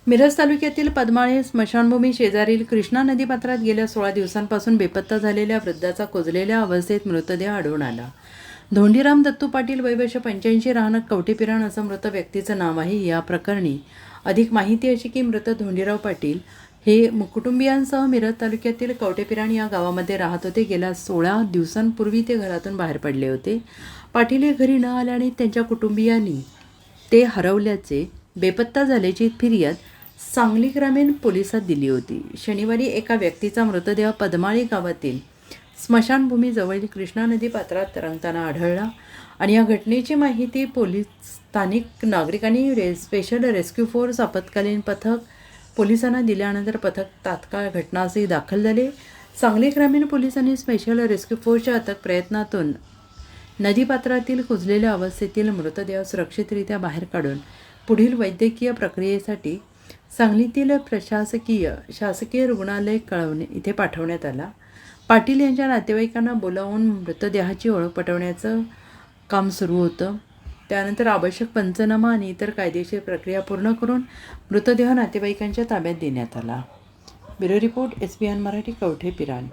मिरज तालुक्यातील पद्माळे स्मशानभूमी शेजारील कृष्णा नदीपात्रात गेल्या 16 दिवसांपासून बेपत्ता झालेल्या वृद्धाचा कुजलेल्या अवस्थेत मृतदेह आढळून आला. धोंडीराम दत्तू पाटील वय वर्ष 85 राहणार कवठेपिराण असं मृत व्यक्तीचं नाव आहे. या प्रकरणी अधिक माहिती अशी की मृत धोंडीराव पाटील हे कुटुंबियांसह मिरज तालुक्यातील कवठेपिराण या गावामध्ये राहत होते. गेल्या 16 दिवसांपूर्वी ते घरातून बाहेर पडले होते. पाटील हे घरी न आल्याने त्यांच्या कुटुंबियांनी ते हरवल्याचे, बेपत्ता झाल्याची फिर्याद सांगली ग्रामीण पोलिसात दिली होती. शनिवारी एका व्यक्तीचा मृतदेह पद्माळे गावातील स्मशानभूमीजवळ कृष्णा नदी पात्रात तरंगताना आढळला आणि या घटनेची माहिती पोलीस, स्थानिक नागरिकांनी स्पेशल रेस्क्यू फोर्स आपत्कालीन पथक पोलिसांना दिल्यानंतर पथक तात्काळ घटनास्थळी दाखल झाले. सांगली ग्रामीण पोलिसांनी स्पेशल रेस्क्यू फोर्सच्या अथक प्रयत्नातून नदीपात्रातील कुजलेल्या अवस्थेतील मृतदेह सुरक्षितरित्या बाहेर काढून पुढील वैद्यकीय प्रक्रियेसाठी सांगलीतील शासकीय रुग्णालय कळवणे इथे पाठवण्यात आला. पाटील यांच्या नातेवाईकांना बोलावून मृतदेहाची ओळख पटवण्याचं काम सुरू होतं. त्यानंतर आवश्यक पंचनामा आणि इतर कायदेशीर प्रक्रिया पूर्ण करून मृतदेह नातेवाईकांच्या ताब्यात देण्यात आला. Bureau report, SBN Marathi, कवठेपिराण.